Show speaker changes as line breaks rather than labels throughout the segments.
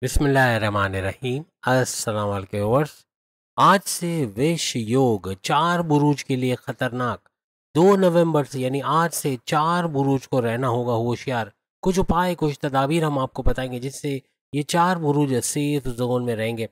बिस्मिल्लाहिर्रहमानिर्रहीम। अस्सलाम वालेकुम व्यूअर्स। आज से विष योग 4 बुरूज के लिए खतरनाक। 2 नवंबर से यानी आज से 4 बुरूज को रहना होगा होशियार। कुछ उपाय कुछ तदाबीर हम आपको बताएंगे जिससे ये 4 बुरूज सेफ जोन में रहेंगे।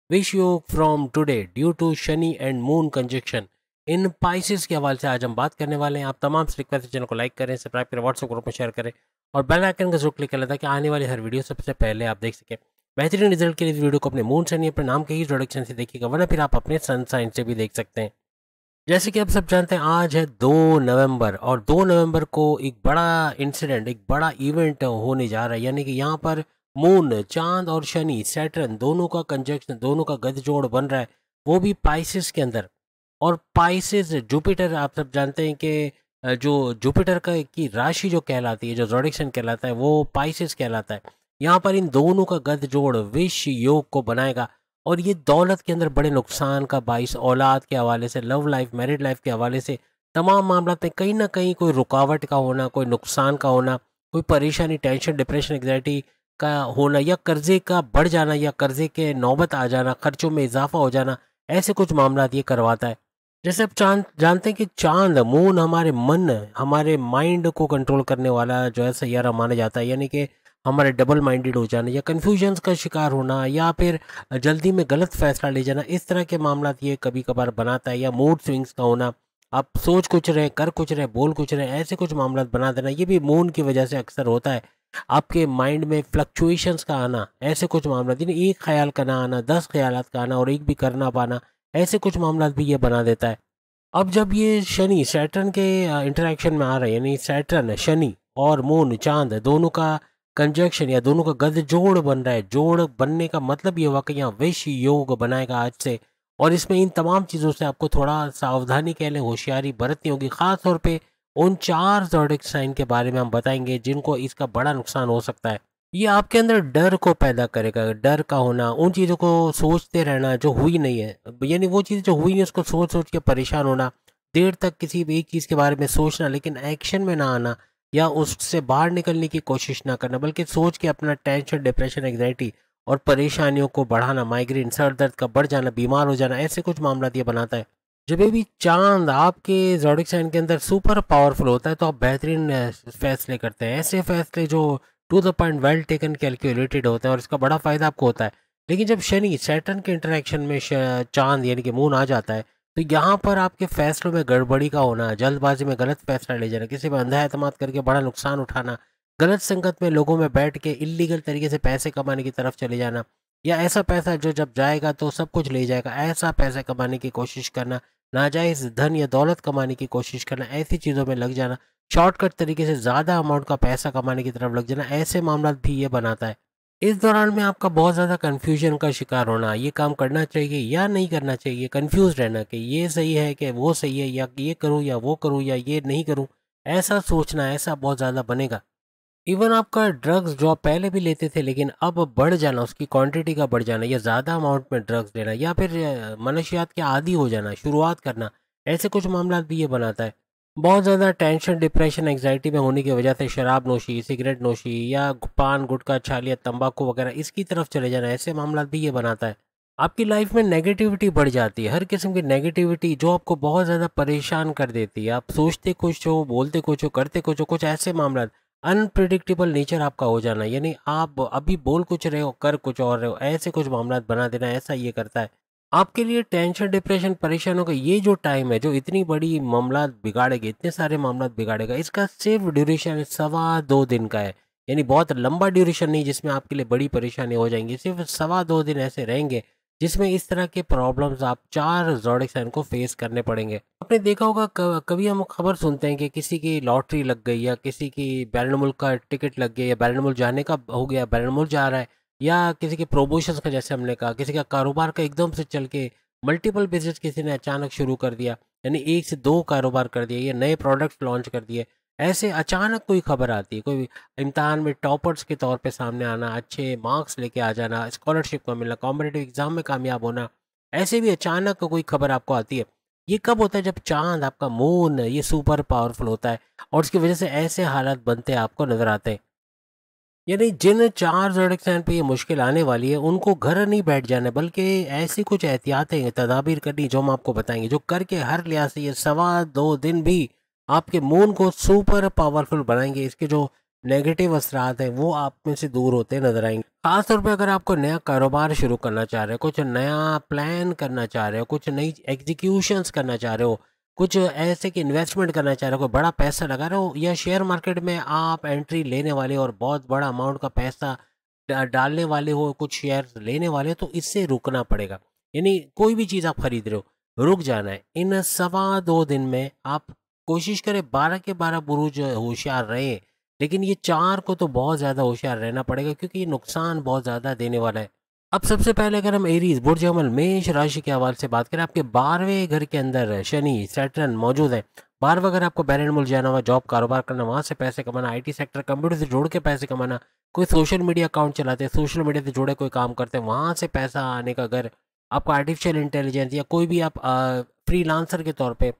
विष योग from today due to Shani and moon conjunction in Pisces के हवाले से आज हम बात करने वाले हैं। आप तमाम से रिक्वेस्ट है चैनल को लाइक करें, सब्सक्राइब करें, व्हाट्सएप ग्रुप में शेयर करें और बेल आइकन का जरूर क्लिक करें ताकि आने वाली हर वीडियो सबसे पहले आप देख सकें। बेहतरीन रिजल्ट के लिए इस वीडियो को अपने मून से नहीं अपने नाम के ही प्रोडक्शन से देखिएगा, वरना फिर आप अपने सन साइन से भी देख सकते हैं। जैसे कि आप सब जानते हैं आज है 2 नवंबर और 2 नवंबर को एक बड़ा इंसिडेंट, एक बड़ा इवेंट होने जा रहा है। यानी कि यहाँ पर मून, चांद और शनि, सैटर्न दोनों का कंजक्शन, दोनों का गठजोड़ बन रहा है, वो भी पाइसेस के अंदर। और पाइसेस जुपिटर आप सब जानते हैं कि जो जुपिटर का की राशि जो कहलाती है, जो जोडिक्शन कहलाता है, वो पाइसेस कहलाता है। यहाँ पर इन दोनों का गठजोड़ विष योग को बनाएगा और ये दौलत के अंदर बड़े नुकसान का बाइस, औलाद के हवाले से, लव लाइफ, मैरिड लाइफ के हवाले से तमाम मामला में कहीं ना कहीं कोई रुकावट का होना, कोई नुकसान का होना, कोई परेशानी, टेंशन, डिप्रेशन, एग्जाइटी का होना या कर्जे का बढ़ जाना या कर्जे के नौबत आ जाना, खर्चों में इजाफा हो जाना, ऐसे कुछ मामला ये करवाता है। जैसे आप जानते हैं कि चांद, मून हमारे मन, हमारे माइंड को कंट्रोल करने वाला जो है सैयारा माना जाता है। यानी कि हमारे डबल माइंडेड हो जाना या कन्फ्यूजन्स का शिकार होना या फिर जल्दी में गलत फैसला ले जाना, इस तरह के मामला ये कभी कभार बनाता है। या मूड स्विंग्स का होना, आप सोच कुछ रहे, कर कुछ रहे, बोल कुछ रहे, ऐसे कुछ मामला बना देना, ये भी मून की वजह से अक्सर होता है। आपके माइंड में फ्लक्चुएशंस का आना, ऐसे कुछ मामला, यानी एक ख्याल का ना आना, 10 ख्यालात का आना और एक भी कर ना पाना, ऐसे कुछ मामला भी ये बना देता है। अब जब ये शनि सैटर्न के इंटरेक्शन में आ रहे हैं, यानी सैटर्न, शनि और मून, चांद दोनों का कंजक्शन या दोनों का गद जोड़ बन रहा है। जोड़ बनने का मतलब ये हुआ कि यहाँ विष योग बनाएगा आज से। और इसमें इन तमाम चीज़ों से आपको थोड़ा सावधानी कह लें, होशियारी बरतनी होगी। ख़ास तौर पे उन 4 ज़ोडिक साइन के बारे में हम बताएंगे जिनको इसका बड़ा नुकसान हो सकता है। ये आपके अंदर डर को पैदा करेगा, डर का होना, उन चीज़ों को सोचते रहना जो हुई नहीं है, यानी वो चीज़ जो हुई नहीं उसको सोच सोच के परेशान होना, देर तक किसी भी एक चीज़ के बारे में सोचना लेकिन एक्शन में ना आना या उससे बाहर निकलने की कोशिश ना करना, बल्कि सोच के अपना टेंशन, डिप्रेशन, एग्जाइटी और परेशानियों को बढ़ाना, माइग्रेन, सर दर्द का बढ़ जाना, बीमार हो जाना, ऐसे कुछ मामला ये बनाता है। जब भी चांद आपके ज़ोडिक साइन के अंदर सुपर पावरफुल होता है तो आप बेहतरीन फैसले करते हैं, ऐसे फैसले जो to the point, well taken, calculated होता है और इसका बड़ा फायदा आपको होता है। लेकिन जब शनि सैटर्न के इंटरेक्शन में चांद यानी कि मून आ जाता है तो यहाँ पर आपके फैसलों में गड़बड़ी का होना, जल्दबाजी में गलत फैसला ले जाना, किसी पर अंधा एतमाद करके बड़ा नुकसान उठाना, गलत संगत में लोगों में बैठ के इलीगल तरीके से पैसे कमाने की तरफ चले जाना, या ऐसा पैसा जो जब जाएगा तो सब कुछ ले जाएगा, ऐसा पैसा कमाने की कोशिश करना, नाजायज धन या दौलत कमाने की कोशिश करना, ऐसी चीज़ों में लग जाना, शॉर्टकट तरीके से ज़्यादा अमाउंट का पैसा कमाने की तरफ लग जाना, ऐसे मामला भी ये बनाता है। इस दौरान में आपका बहुत ज़्यादा कन्फ्यूजन का शिकार होना, ये काम करना चाहिए या नहीं करना चाहिए, कन्फ्यूज रहना कि ये सही है कि वो सही है, या ये करूँ या वो करूँ या ये नहीं करूँ, ऐसा सोचना, ऐसा बहुत ज़्यादा बनेगा। इवन आपका ड्रग्स जो आप पहले भी लेते थे लेकिन अब बढ़ जाना, उसकी क्वांटिटी का बढ़ जाना या ज़्यादा अमाउंट में ड्रग्स लेना या फिर मनशियात के आदी हो जाना, शुरुआत करना, ऐसे कुछ मामला भी ये बनाता है। बहुत ज़्यादा टेंशन, डिप्रेशन, एंग्जाइटी में होने की वजह से शराब नोशी, सिगरेट नोशी या पान, गुटखा, छालिया, तंबाकू वगैरह इसकी तरफ चले जाना, ऐसे मामला भी ये बनाता है। आपकी लाइफ में नेगेटिविटी बढ़ जाती है, हर किस्म की नेगेटिविटी जो आपको बहुत ज़्यादा परेशान कर देती है। आप सोचते कुछ हो, बोलते कुछ हो, करते कुछ हो, कुछ ऐसे मामला, अनप्रिडिक्टेबल नेचर आपका हो जाना, यानी आप अभी बोल कुछ रहे हो, कर कुछ और रहे हो, ऐसे कुछ मामला बना देना, ऐसा ये करता है। आपके लिए टेंशन, डिप्रेशन, परेशानों का ये जो टाइम है, जो इतनी बड़ी मामला बिगाड़ेगा, इतने सारे मामला बिगाड़ेगा, इसका सिर्फ ड्यूरेशन 2.25 दिन का है। यानी बहुत लंबा ड्यूरेशन नहीं जिसमें आपके लिए बड़ी परेशानी हो जाएंगी, सिर्फ 2.25 दिन ऐसे रहेंगे जिसमें इस तरह के प्रॉब्लम्स आप 4 ज़ोडिक साइन को फेस करने पड़ेंगे। आपने देखा होगा कभी हम खबर सुनते हैं कि किसी की लॉटरी लग गई या किसी की बैरून का टिकट लग गया या बैरून जाने का हो गया, बैरून जा रहा है, या किसी के प्रमोशंस का, जैसे हमने कहा, किसी का कारोबार का एकदम से चल के मल्टीपल बिजनेस किसी ने अचानक शुरू कर दिया, यानी 1 से 2 कारोबार कर दिया या नए प्रोडक्ट्स लॉन्च कर दिए। ऐसे अचानक कोई खबर आती है, कोई इम्तिहान में टॉपर्स के तौर पे सामने आना, अच्छे मार्क्स लेके आ जाना, स्कॉलरशिप का मिलना, कॉम्पिटिटिव एग्जाम में कामयाब होना, ऐसे भी अचानक कोई खबर आपको आती है। ये कब होता है? जब चांद, आपका मून, ये सुपर पावरफुल होता है और उसकी वजह से ऐसे हालात बनते हैं, आपको नजर आते हैं। यानी जिन 4 ज़ोडिएक साइन पे ये मुश्किल आने वाली है, उनको घर नहीं बैठ जाना है, बल्कि ऐसी कुछ एहतियातें, तदाबीर करनी जो हम आपको बताएँगे, जो करके हर लिहाज से ये सवा 2 दिन भी आपके मूड को सुपर पावरफुल बनाएँगे। इसके जो नेगेटिव असरात हैं, वो आप में से दूर होते नज़र आएँगे। ख़ास तौर पे अगर आपको नया कारोबार शुरू करना चाह रहे हो, कुछ नया प्लान करना चाह रहे हो, कुछ नई एग्ज़ीक्यूशंस करना चाह रहे हो, कुछ ऐसे कि इन्वेस्टमेंट करना चाह रहे हो, कोई बड़ा पैसा लगा रहे हो, या शेयर मार्केट में आप एंट्री लेने वाले हो और बहुत बड़ा अमाउंट का पैसा डालने वाले हो, कुछ शेयर लेने वाले हो, तो इससे रुकना पड़ेगा। यानी कोई भी चीज़ आप खरीद रहे हो, रुक जाना है। इन सवा 2 दिन में आप कोशिश करें 12 के 12 बुरुज होशियार रहें, लेकिन ये 4 को तो बहुत ज़्यादा होशियार रहना पड़ेगा, क्योंकि ये नुकसान बहुत ज़्यादा देने वाला है। अब सबसे पहले अगर हम एरीज बुर्ज अमल मेष राशि के हवाले से बात करें, आपके 12वें घर के अंदर शनि सैटर्न मौजूद है। 12वां घर आपको बैरन मुल्क जाना हुआ, जॉब कारोबार करना, वहाँ से पैसे कमाना, आईटी सेक्टर कंप्यूटर से जोड़ के पैसे कमाना, कोई सोशल मीडिया अकाउंट चलाते हैं, सोशल मीडिया से जुड़े कोई काम करते हैं, वहाँ से पैसा आने का घर, आपको आर्टिफिशियल इंटेलिजेंस या कोई भी आप फ्रीलांसर के तौर पे,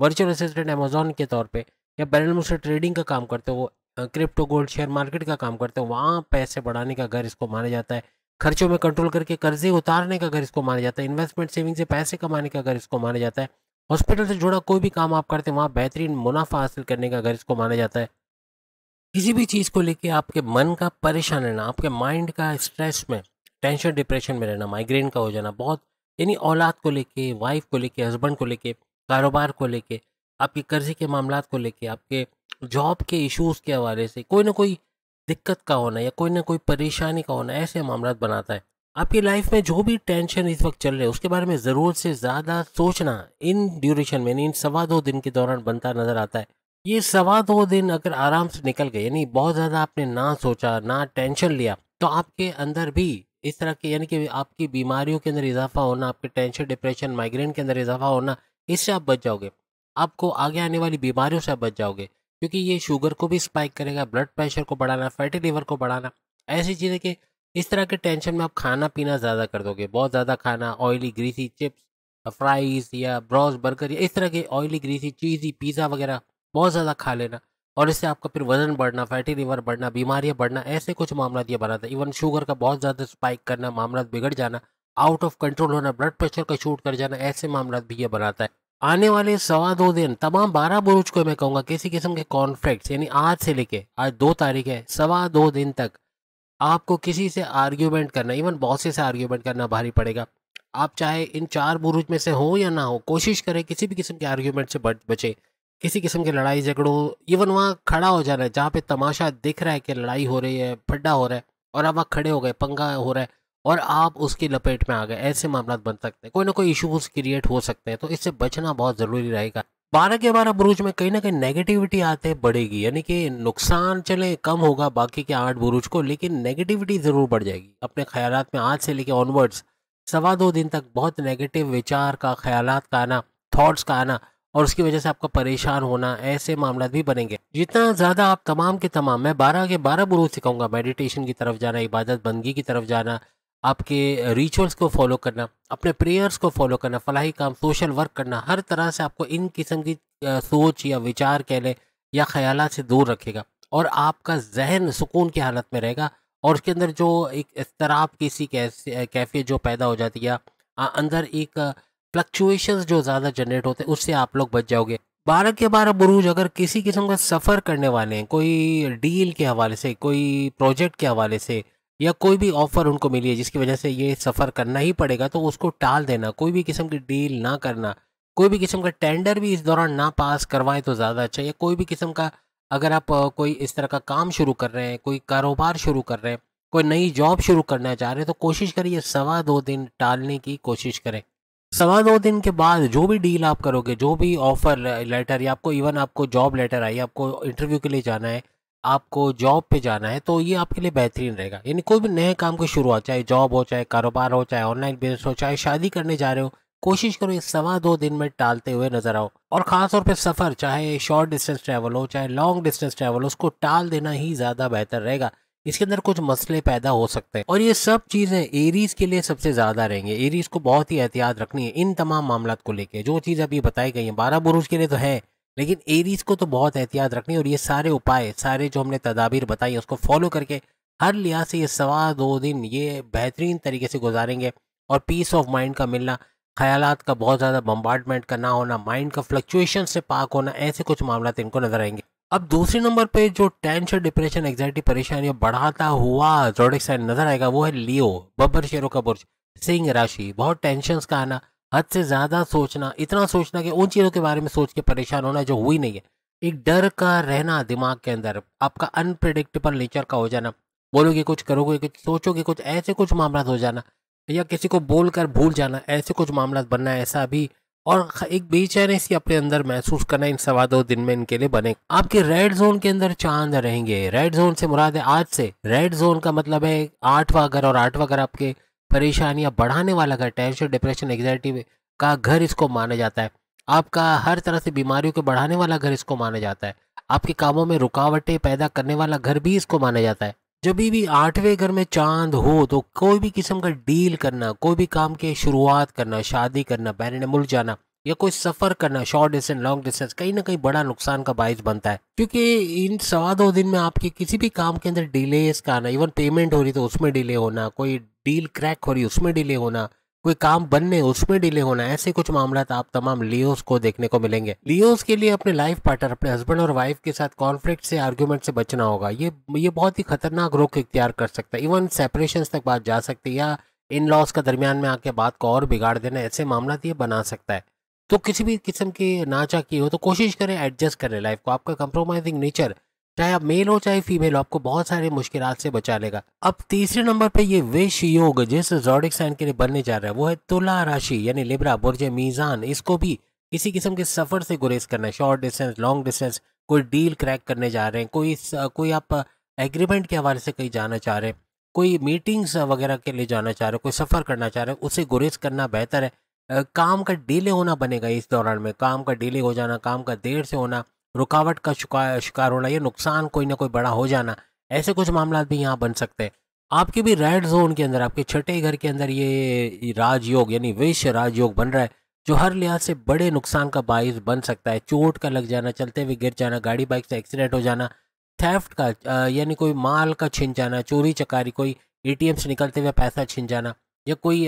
वर्चुअल असिस्टेंट अमेजोन के तौर पे, या बैरन मुल्क से ट्रेडिंग का काम करते हो, क्रिप्टो गोल्ड शेयर मार्केट का काम करते हो, वहाँ पैसे बढ़ाने का घर इसको माना जाता है। खर्चों में कंट्रोल करके कर्जे उतारने का घर इसको माना जाता है। इन्वेस्टमेंट सेविंग से पैसे कमाने का घर इसको माना जाता है। हॉस्पिटल से जुड़ा कोई भी काम आप करते हैं, वहाँ बेहतरीन मुनाफा हासिल करने का घर इसको माना जाता है। किसी भी चीज़ को लेके आपके मन का परेशान रहना, आपके माइंड का स्ट्रेस में, टेंशन डिप्रेशन में रहना, माइग्रेन का हो जाना, बहुत यानी औलाद को लेके, वाइफ को लेके, हस्बैंड को लेके, कारोबार को लेके, आपके कर्जे के मामलात को लेके, आपके जॉब के इश्यूज़ के हवाले से कोई ना कोई दिक्कत का होना या कोई ना कोई परेशानी का होना, ऐसे मामलात बनाता है। आपकी लाइफ में जो भी टेंशन इस वक्त चल रहे हैं, उसके बारे में ज़रूरत से ज़्यादा सोचना इन ड्यूरेशन में, यानी इन सवा 2 दिन के दौरान बनता नज़र आता है। ये सवा 2 दिन अगर आराम से निकल गए, यानी बहुत ज़्यादा आपने ना सोचा, ना टेंशन लिया, तो आपके अंदर भी इस तरह के, यानी कि आपकी बीमारियों के अंदर इज़ाफ़ा होना, आपके टेंशन, डिप्रेशन, माइग्रेन के अंदर इज़ाफ़ा होना, इससे आप बच जाओगे। आपको आगे आने वाली बीमारियों से आप बच जाओगे, क्योंकि ये शुगर को भी स्पाइक करेगा, ब्लड प्रेशर को बढ़ाना, फैटी लिवर को बढ़ाना, ऐसी चीज़ें कि इस तरह के टेंशन में आप खाना-पीना ज़्यादा कर दोगे। बहुत ज़्यादा खाना, ऑयली, ग्रीसी चिप्स, फ्राइज़ या ब्रोस्ट, बर्गर या इस तरह के ऑयली, ग्रीसी, चीज़ी, पिज़्ज़ा वगैरह बहुत ज़्यादा खा लेना, और इससे आपका फिर वज़न बढ़ना, फैटी लिवर बढ़ना, बीमारियाँ बढ़ना, ऐसे कुछ मामलात ये बनाता है। इवन शुगर का बहुत ज़्यादा स्पाइक करना, मामलात बिगड़ जाना, आउट ऑफ कंट्रोल होना, ब्लड प्रेशर का शूट कर जाना, ऐसे मामलात भी ये बनाता है। आने वाले सवा 2 दिन तमाम 12 बुरुज को मैं कहूँगा किसी किस्म के कॉन्फ्लिक्ट्स, यानी आज से लेके आज 2 तारीख है, सवा 2 दिन तक आपको किसी से आर्ग्यूमेंट करना, इवन बॉसेस से आर्ग्यूमेंट करना भारी पड़ेगा। आप चाहे इन 4 बुरुज में से हो या ना हो, कोशिश करें किसी भी किस्म के आर्ग्यूमेंट से बचे। किसी किस्म की लड़ाई झगड़ों, इवन वहाँ खड़ा हो जाना है जहाँ पे तमाशा दिख रहा है कि लड़ाई हो रही है, फड्डा हो रहा है, और आप वहाँ खड़े हो गए, पंगा हो रहा है और आप उसकी लपेट में आ गए, ऐसे मामला बन सकते हैं। कोई ना कोई इशूज क्रिएट हो सकते हैं, तो इससे बचना बहुत ज़रूरी रहेगा। 12 के 12 बुरुज में कहीं ना कहीं नेगेटिविटी आते बढ़ेगी, यानी कि नुकसान चले कम होगा बाकी के 8 बुरुज को, लेकिन नेगेटिविटी ज़रूर बढ़ जाएगी। अपने ख्यालात में आज से लेके ऑनवर्ड्स सवा 2 दिन तक बहुत नेगेटिव विचार का, ख्यालात का आना, थॉट्स का आना, और उसकी वजह से आपका परेशान होना, ऐसे मामला भी बनेंगे। जितना ज़्यादा आप तमाम के तमाम, मैं 12 के 12 बुरुज सिखाऊंगा, मेडिटेशन की तरफ जाना, इबादत बंदगी की तरफ जाना, आपके रिचुअल्स को फॉलो करना, अपने प्रेयर्स को फॉलो करना, फलाही काम, सोशल वर्क करना, हर तरह से आपको इन किस्म की सोच या विचार कह लें या ख्यालात से दूर रखेगा, और आपका जहन सुकून की हालत में रहेगा, और उसके अंदर जो एक इज़्तिराब की सी कैफियत जो पैदा हो जाती है, या अंदर एक फ्लक्चुएशंस जो ज़्यादा जनरेट होते हैं, उससे आप लोग बच जाओगे। 12 के 12 बुरूज अगर किसी किस्म का सफ़र करने वाले हैं, कोई डील के हवाले से, कोई प्रोजेक्ट के हवाले से, या कोई भी ऑफ़र उनको मिली है जिसकी वजह से ये सफ़र करना ही पड़ेगा, तो उसको टाल देना, कोई भी किस्म की डील ना करना, कोई भी किस्म का टेंडर भी इस दौरान ना पास करवाएं तो ज़्यादा अच्छा है। या कोई भी किस्म का, अगर आप कोई इस तरह का काम शुरू कर रहे हैं, कोई कारोबार शुरू कर रहे हैं, कोई नई जॉब शुरू करना चाह रहे हैं, तो कोशिश करिए सवा 2 दिन टालने की कोशिश करें। सवा 2 दिन के बाद जो भी डील आप करोगे, जो भी ऑफ़र लेटर, या आपको इवन आपको जॉब लेटर आई, आपको इंटरव्यू के लिए जाना है, आपको जॉब पे जाना है, तो ये आपके लिए बेहतरीन रहेगा। यानी कोई भी नए काम की शुरुआत, चाहे जॉब हो, चाहे कारोबार हो, चाहे ऑनलाइन बिज़नेस हो, चाहे शादी करने जा रहे हो, कोशिश करो इस सवा 2 दिन में टालते हुए नज़र आओ। और ख़ास तौर पे सफ़र, चाहे शॉर्ट डिस्टेंस ट्रैवल हो, चाहे लॉन्ग डिस्टेंस ट्रैवल हो, उसको टाल देना ही ज़्यादा बेहतर रहेगा। इसके अंदर कुछ मसले पैदा हो सकते हैं, और ये सब चीज़ें एरीज़ के लिए सबसे ज़्यादा रहेंगे। एरीज़ को बहुत ही एहतियात रखनी है इन तमाम मामलात को लेके। जो चीज़ अभी बताई गई हैं 12 बुरुज के लिए तो है, लेकिन एरीज़ को तो बहुत एहतियात रखनी है, और ये सारे उपाय, सारे जो हमने तदाबीर बताई है, उसको फॉलो करके हर लिहाज से ये 2.25 दिन ये बेहतरीन तरीके से गुजारेंगे और पीस ऑफ माइंड का मिलना, ख़यालात का बहुत ज़्यादा बम्बार्डमेंट का ना होना, माइंड का फ्लक्चुएशन से पाक होना, ऐसे कुछ मामलात इनको नज़र आएंगे। अब दूसरे नंबर पे जो टेंशन, डिप्रेशन, एंग्जाइटी, परेशानियां बढ़ाता हुआ ज़ोडिक साइन नजर आएगा वो है लियो, बब्बर शेरों का बुर्ज, सिंह राशि। बहुत टेंशन्स का आना, हद से ज़्यादा सोचना, इतना सोचना कि उन चीज़ों के बारे में सोच के परेशान होना जो हुई नहीं है, एक डर का रहना दिमाग के अंदर, आपका अनप्रिडिक्टेबल नेचर का हो जाना, बोलोगे कुछ, करोगे कुछ, सोचोगे कुछ, ऐसे कुछ मामला हो जाना, या किसी को बोलकर भूल जाना, ऐसे कुछ मामला बनना है, ऐसा भी। और एक बेचैनी सी अपने अंदर महसूस करना इन 2.25 दिन में इनके लिए बने। आपके रेड जोन के अंदर चांद रहेंगे। रेड जोन से मुराद है आज से, रेड जोन का मतलब है 8वां घर, और 8वां घर आपके परेशानियां बढ़ाने वाला घर, टेंशन, डिप्रेशन, एग्जाइटी का घर इसको माना जाता है। आपका हर तरह से बीमारियों को बढ़ाने वाला घर इसको माना जाता है। आपके कामों में रुकावटें पैदा करने वाला घर भी इसको माना जाता है। जब भी 8वें घर में चांद हो तो कोई भी किस्म का डील करना, कोई भी काम की शुरुआत करना, शादी करना, बैरन मुल्क जाना, या कोई सफर करना, शॉर्ट डिस्टेंस, लॉन्ग डिस्टेंस, कहीं ना कहीं बड़ा नुकसान का बायस बनता है। क्योंकि इन 2.25 दिन में आपके किसी भी काम के अंदर डिलेस का आना, इवन पेमेंट हो रही तो उसमें डिले होना, कोई डील क्रैक हो रही उसमें डिले होना, कोई काम बनने उसमें डिले होना, ऐसे कुछ मामला आप तमाम लियोस को देखने को मिलेंगे। लियोस के लिए अपने लाइफ पार्टनर, अपने हस्बैंड और वाइफ के साथ कॉन्फ्लिक्ट से, आर्ग्यूमेंट से बचना होगा। ये बहुत ही खतरनाक रुख इख्तियार कर सकता है। इवन सेपरेशन तक बात जा सकती है, या इन लॉस का दरमियान में आके बात को और बिगाड़ देना, ऐसे मामला ये बना सकता है। तो किसी भी किस्म की नाचा की हो तो कोशिश करें एडजस्ट करें लाइफ को। आपका कंप्रोमाइजिंग नेचर, चाहे आप मेल हो चाहे फीमेल हो, आपको बहुत सारे मुश्किलात से बचा लेगा। अब तीसरे नंबर पे ये विश योग जिस ज़ोडिक साइन के लिए बनने जा रहा है वो है तुला राशि, यानी लिब्रा, बुर्ज मीज़ान। इसको भी किसी किस्म के सफ़र से गुरेज करना है, शॉर्ट डिस्टेंस, लॉन्ग डिस्टेंस, कोई डील क्रैक करने जा रहे हैं, कोई आप एग्रीमेंट के हवाले से कहीं जाना चाह रहे हैं, कोई मीटिंग्स वगैरह के लिए जाना चाह रहे हो, कोई सफ़र करना चाह रहे हैं, उसे गुरेज करना बेहतर है। काम का डिले होना बनेगा इस दौरान में, काम का डिले हो जाना, काम का देर से होना, रुकावट का शिकार होना, या नुकसान कोई ना कोई बड़ा हो जाना, ऐसे कुछ मामला भी यहाँ बन सकते हैं। आपके भी रेड जोन के अंदर, आपके छठे घर के अंदर ये राजयोग यानी विष राजयोग बन रहा है, जो हर लिहाज से बड़े नुकसान का बायस बन सकता है। चोट का लग जाना, चलते हुए गिर जाना, गाड़ी बाइक से एक्सीडेंट हो जाना, थेफ्ट का यानी कोई माल का छिन जाना, चोरी चकारी, कोई एटीएम से निकलते हुए पैसा छिन जाना, या कोई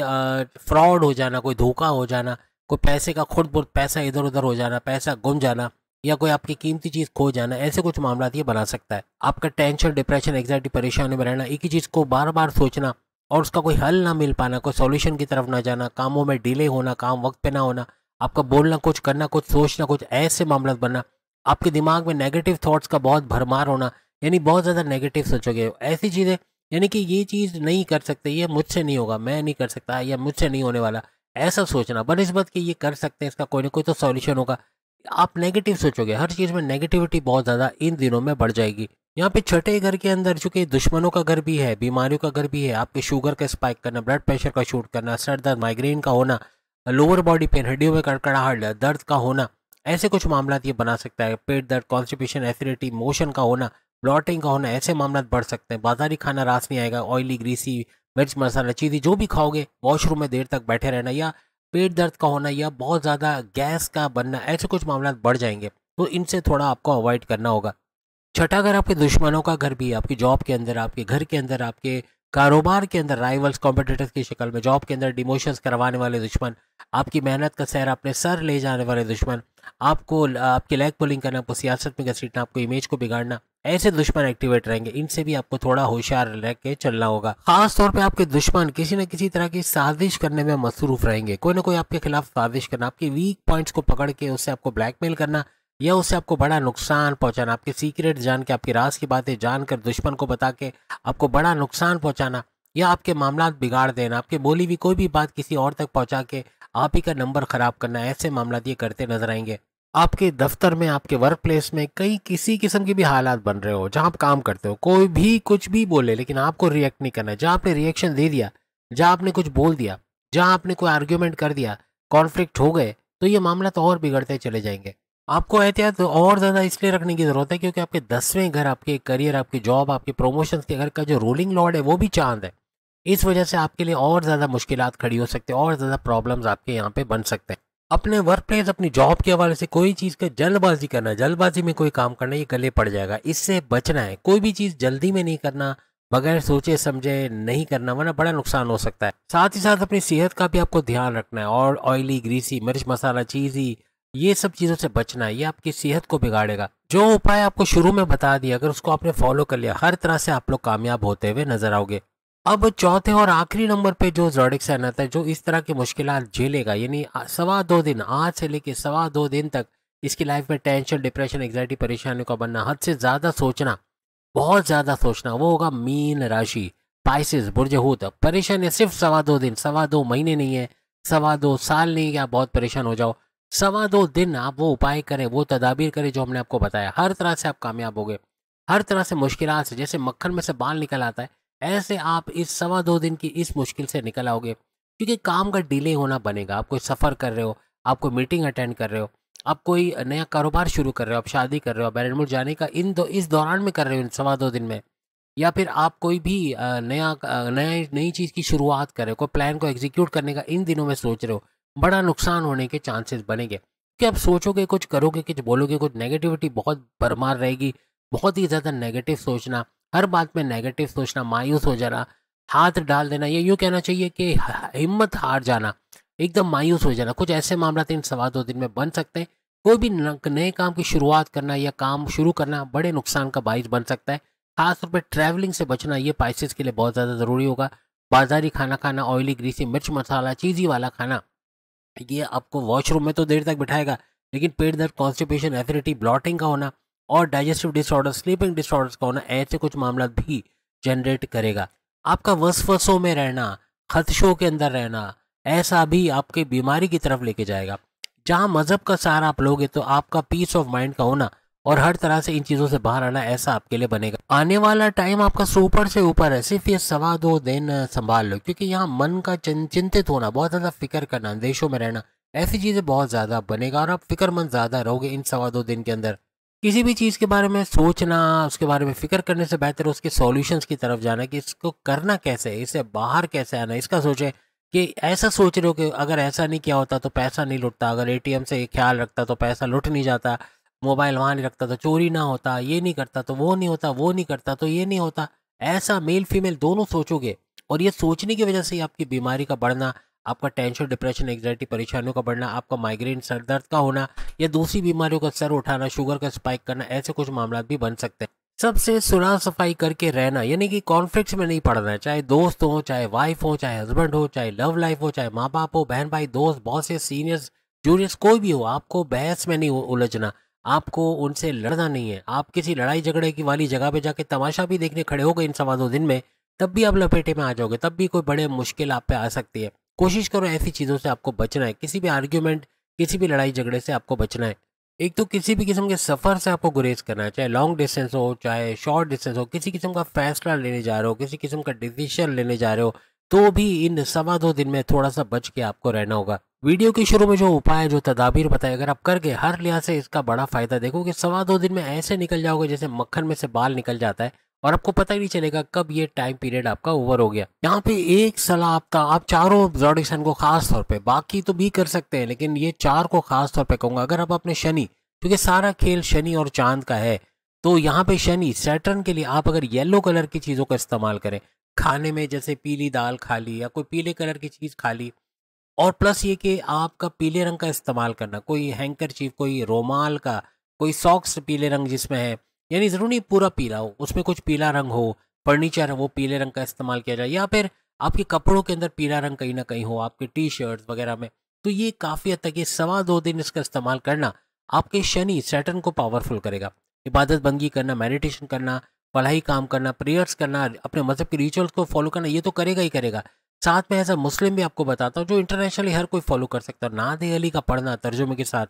फ्रॉड हो जाना, कोई धोखा हो जाना, कोई पैसे का खुद बुर्द पैसा इधर उधर हो जाना, पैसा गुम जाना, या कोई आपकी कीमती चीज़ खो जाना, ऐसे कुछ मामला ये बना सकता है। आपका टेंशन, डिप्रेशन, एंग्जाइटी, परेशानी में रहना, एक ही चीज़ को बार बार सोचना और उसका कोई हल ना मिल पाना, कोई सॉल्यूशन की तरफ ना जाना, कामों में डिले होना, काम वक्त पे ना होना, आपका बोलना कुछ, करना कुछ, सोचना कुछ, ऐसे मामला बनना। आपके दिमाग में नेगेटिव थॉट्स का बहुत भरमार होना, यानी बहुत ज़्यादा नेगेटिव सोचोगे, ऐसी चीज़ें, यानी कि ये चीज़ नहीं कर सकते, ये मुझसे नहीं होगा, मैं नहीं कर सकता, या मुझसे नहीं होने वाला, ऐसा सोचना बनस्बत कि ये कर सकते हैं, इसका कोई ना कोई तो सॉल्यूशन होगा। आप नेगेटिव सोचोगे, हर चीज़ में नेगेटिविटी बहुत ज़्यादा इन दिनों में बढ़ जाएगी। यहाँ पे छठे घर के अंदर चूंकि दुश्मनों का घर भी है, बीमारियों का घर भी है, आपके शुगर का स्पाइक करना, ब्लड प्रेशर का शूट करना, सर दर्द, माइग्रेन का होना, लोअर बॉडी पेन, हड्डियों में कड़कड़ाहट, दर्द का होना, ऐसे कुछ मामला ये बना सकता है। पेट दर्द, कॉन्स्टिपेशन, एसिडिटी, मोशन का होना, ब्लॉटिंग का होना, ऐसे मामला बढ़ सकते हैं। बाजारी खाना रास नहीं आएगा, ऑयली, ग्रीसी, मिर्च मसाला चीज़ें जो भी खाओगे, वॉशरूम में देर तक बैठे रहना, या पेट दर्द का होना, या बहुत ज़्यादा गैस का बनना, ऐसे कुछ मामला बढ़ जाएंगे। तो इनसे थोड़ा आपको अवॉइड करना होगा। छठा घर आपके दुश्मनों का घर भी है, आपकी जॉब के अंदर, आपके घर के अंदर, आपके कारोबार के अंदर राइवल्स, कॉम्पिटिटर्स की शक्ल में, जॉब के अंदर डिमोशंस करवाने वाले दुश्मन, आपकी मेहनत का सैर अपने सर ले जाने वाले दुश्मन, आपको आपकी लेग पुलिंग करना, आपको सियासत में घसीटना, आपको इमेज को बिगाड़ना, ऐसे दुश्मन एक्टिवेट रहेंगे। इनसे भी आपको थोड़ा होशियार रह के चलना होगा। खास तौर पे आपके दुश्मन किसी न किसी तरह की साजिश करने में मसरूफ रहेंगे, कोई ना कोई आपके खिलाफ साजिश करना, आपके वीक पॉइंट्स को पकड़ के उससे आपको ब्लैकमेल करना, या उससे आपको बड़ा नुकसान पहुंचाना, आपके सीक्रेट जान के, आपकी राज की बातें जानकर दुश्मन को बता के आपको बड़ा नुकसान पहुंचाना, या आपके मामला बिगाड़ देना, आपके बोली हुई कोई भी बात किसी और तक पहुंचा के आप ही का नंबर खराब करना, ऐसे मामला ये करते नजर आएंगे। आपके दफ्तर में, आपके वर्क प्लेस में कई किसी किस्म के भी हालात बन रहे हो, जहां आप काम करते हो, कोई भी कुछ भी बोले लेकिन आपको रिएक्ट नहीं करना है। जहां आपने रिएक्शन दे दिया, जहां आपने कुछ बोल दिया, जहां आपने कोई आर्ग्यूमेंट कर दिया, कॉन्फ्लिक्ट हो गए, तो ये मामला तो और बिगड़ते चले जाएंगे। आपको एहतियात और ज़्यादा इसलिए रखने की ज़रूरत है क्योंकि आपके 10वें घर, आपके करियर, आपकी जॉब, आपके प्रमोशंस के घर का जो रूलिंग लॉर्ड है वो भी चांद है। इस वजह से आपके लिए और ज़्यादा मुश्किलात खड़ी हो सकती है, और ज़्यादा प्रॉब्लम्स आपके यहाँ पे बन सकते हैं। अपने वर्क प्लेस, अपनी जॉब के हवाले से कोई चीज़ का जल्दबाजी करना, जल्दबाजी में कोई काम करना, ये गले पड़ जाएगा, इससे बचना है। कोई भी चीज़ जल्दी में नहीं करना, बगैर सोचे समझे नहीं करना, वरना बड़ा नुकसान हो सकता है। साथ ही साथ अपनी सेहत का भी आपको ध्यान रखना है, और ऑयली, ग्रीसी, मिर्च मसाला, चीज़ी, ये सब चीज़ों से बचना है, ये आपकी सेहत को बिगाड़ेगा। जो उपाय आपको शुरू में बता दिया, अगर उसको आपने फॉलो कर लिया, हर तरह से आप लोग कामयाब होते हुए नजर आओगे। अब चौथे और आखिरी नंबर पे जो ज़ोडिक साइन आता है, जो इस तरह की मुश्किलात झेलेगा, यानी सवा 2 दिन, आज से लेके सवा 2 दिन तक इसकी लाइफ में टेंशन, डिप्रेशन, एंग्जाइटी, परेशानी का बनना, हद से ज़्यादा सोचना, बहुत ज़्यादा सोचना, वो होगा मीन राशि, पाइसेस, बुर्ज हूत। परेशानी सिर्फ सवा 2 दिन, सवा 2 महीने नहीं है, सवा 2 साल नहीं कि आप बहुत परेशान हो जाओ। सवा 2 दिन आप वो उपाय करें, वो तदाबीर करें जो हमने आपको बताया, हर तरह से आप कामयाब होगे। हर तरह से मुश्किलात से, जैसे मक्खन में से बाल निकल आता है, ऐसे आप इस सवा 2 दिन की इस मुश्किल से निकल आओगे। क्योंकि काम का डिले होना बनेगा, आप कोई सफ़र कर रहे हो, आप कोई मीटिंग अटेंड कर रहे हो, आप कोई नया कारोबार शुरू कर रहे हो, आप शादी कर रहे हो, आप बैरनमुल्क जाने का इस दौरान में कर रहे हो, इन सवा 2 दिन में, या फिर आप कोई भी नई चीज़ की शुरुआत कर रहे हो, कोई प्लान को एग्जीक्यूट करने का इन दिनों में सोच रहे हो, बड़ा नुकसान होने के चांसेस बनेंगे। कि आप सोचोगे कुछ, करोगे कुछ, बोलोगे कुछ, नेगेटिविटी बहुत भरमार रहेगी, बहुत ही ज़्यादा नेगेटिव सोचना, हर बात में नेगेटिव सोचना, मायूस हो जाना, हाथ डाल देना, ये यूँ कहना चाहिए कि हिम्मत हार जाना, एकदम मायूस हो जाना, कुछ ऐसे मामला इन सवा 2 दिन में बन सकते हैं। कोई भी नए काम की शुरुआत करना या काम शुरू करना बड़े नुकसान का बाइस बन सकता है। खास तौर पे ट्रैवलिंग से बचना, ये पाइसेस के लिए बहुत ज़्यादा ज़रूरी होगा। बाज़ारी खाना खाना, ऑयली, ग्रीसी, मिर्च मसाला, चीज़ी वाला खाना, ये आपको वॉशरूम में तो देर तक बिठाएगा, लेकिन पेट दर्द, कॉन्स्टिपेशन, एसिडिटी, ब्लॉटिंग का होना, और डाइजेस्टिव डिसऑर्डर, स्लीपिंग डिसऑर्डर्स का होना, ऐसे कुछ मामला भी जनरेट करेगा। आपका वसवसों में रहना, खदशों के अंदर रहना, ऐसा भी आपके बीमारी की तरफ लेके जाएगा। जहाँ मज़हब का सहारा आप लोगे, तो आपका पीस ऑफ माइंड का होना और हर तरह से इन चीज़ों से बाहर आना, ऐसा आपके लिए बनेगा। आने वाला टाइम आपका सुपर से ऊपर है, सिर्फ ये सवा 2 दिन संभाल लो, क्योंकि यहाँ मन का चिंतित होना, बहुत ज़्यादा फिक्र करना, अंदेशों में रहना, ऐसी चीज़ें बहुत ज़्यादा बनेगा, और आप फिक्रमंद ज़्यादा रहोगे इन सवा 2 दिन के अंदर। किसी भी चीज़ के बारे में सोचना, उसके बारे में फिक्र करने से बेहतर है उसके सॉल्यूशंस की तरफ जाना, कि इसको करना कैसे है, इससे बाहर कैसे आना है, इसका सोचें। कि ऐसा सोच रहे हो कि अगर ऐसा नहीं किया होता तो पैसा नहीं लुटता, अगर एटीएम से ख्याल रखता तो पैसा लुट नहीं जाता, मोबाइल वहाँ नहीं रखता तो चोरी ना होता, ये नहीं करता तो वो नहीं होता, वो नहीं करता तो ये नहीं होता। ऐसा मेल फीमेल दोनों सोचोगे, और ये सोचने की वजह से ही आपकी बीमारी का बढ़ना, आपका टेंशन, डिप्रेशन, एंग्जाइटी, परेशानियों का बढ़ना, आपका माइग्रेन, सर दर्द का होना, या दूसरी बीमारियों का सर उठाना, शुगर का स्पाइक करना, ऐसे कुछ मामला भी बन सकते हैं। सबसे सुलह सफाई करके रहना, यानी कि कॉन्फ्लिक्ट्स में नहीं पड़ना है, चाहे दोस्त हो, चाहे वाइफ हो, चाहे हस्बैंड हो, चाहे लव लाइफ हो, चाहे माँ बाप हो, बहन भाई, दोस्त, बॉसेस, सीनियर्स, जूनियर्स, कोई भी हो, आपको बहस में नहीं उलझना, आपको उनसे लड़ना नहीं है। आप किसी लड़ाई झगड़े की वाली जगह पे जाके तमाशा भी देखने खड़े हो गए इन सवा 2 दिन में, तब भी आप लपेटे में आ जाओगे, तब भी कोई बड़े मुश्किल आप पे आ सकती है। कोशिश करो ऐसी चीज़ों से आपको बचना है, किसी भी आर्ग्यूमेंट, किसी भी लड़ाई झगड़े से आपको बचना है। एक तो किसी भी किस्म के सफ़र से आपको गुरेज करना है, चाहे लॉन्ग डिस्टेंस हो, चाहे शॉर्ट डिस्टेंस हो, किसी किस्म का फैसला लेने जा रहे हो, किसी किस्म का डिसीजन लेने जा रहे हो, तो भी इन सवा 2 दिन में थोड़ा सा बच के आपको रहना होगा। वीडियो के शुरू में जो उपाय, जो तदाबीर बताए, अगर आप करके हर लिहाज से इसका बड़ा फ़ायदा देखोगे, सवा 2 दिन में ऐसे निकल जाओगे जैसे मक्खन में से बाल निकल जाता है, और आपको पता ही नहीं चलेगा कब ये टाइम पीरियड आपका ओवर हो गया। यहाँ पे एक सलाह आपका, आप चारों ज़ोडिक साइन को खास तौर पे, बाकी तो भी कर सकते हैं, लेकिन ये 4 को खास तौर पे कहूँगा, अगर आप अपने शनि, क्योंकि सारा खेल शनि और चांद का है, तो यहाँ पे शनि, सैटर्न के लिए आप अगर येलो कलर की चीज़ों का इस्तेमाल करें खाने में, जैसे पीली दाल खा ली, या कोई पीले कलर की चीज़ खा ली, और प्लस ये कि आपका पीले रंग का इस्तेमाल करना, कोई हैंकरचीफ, कोई रोमाल का, कोई सॉक्स पीले रंग जिसमें है, यानी ज़रूरी नहीं पूरा पीला हो, उसमें कुछ पीला रंग हो, फर्नीचर है वो पीले रंग का इस्तेमाल किया जाए, या फिर आपके कपड़ों के अंदर पीला रंग कहीं ना कहीं हो, आपके टी शर्ट्स वगैरह में, तो ये काफ़ी हद तक, ये सवा 2 दिन इसका इस्तेमाल करना आपके शनि, सैटर्न को पावरफुल करेगा। इबादत बंदगी करना, मेडिटेशन करना, पढ़ाई काम करना, प्रेयर्स करना, अपने मज़हब के रिचुअल्स को फॉलो करना, ये तो करेगा ही करेगा। साथ में एज अ मुस्लिम भी आपको बताता हूँ, जो इंटरनेशनली हर कोई फॉलो कर सकता है, नात अली का पढ़ना तर्जुमे के साथ,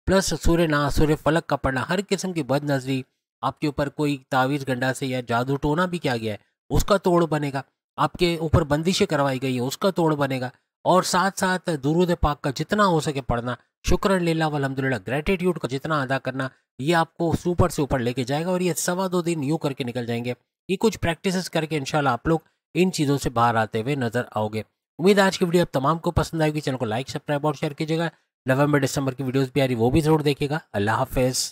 प्लस सूर्य नाथ, सूर्य फलक का पढ़ना, हर किस्म की बद नजरी, आपके ऊपर कोई तावीज़ गंडा से या जादू टोना भी किया गया है, उसका तोड़ बनेगा, आपके ऊपर बंदिशें करवाई गई हैं, उसका तोड़ बनेगा, और साथ साथ दुरूद पाक का जितना हो सके पढ़ना, शुक्र लिल्लाह वल्हम्दुलिल्लाह, ग्रेटिट्यूड का जितना अदा करना, ये आपको सुपर से ऊपर लेके जाएगा, और ये सवा 2 दिन यूँ करके निकल जाएंगे। ये कुछ प्रैक्टिसेस करके इंशाल्लाह आप लोग इन चीज़ों से बाहर आते हुए नजर आओगे। उम्मीद है आज की वीडियो आप तमाम को पसंद आएगी। चैनल को लाइक, सब्सक्राइब और शेयर कीजिएगा। नवंबर दिसंबर की वीडियोस भी आ रही, वो भी जरूर देखिएगा। अल्लाह हाफिज़।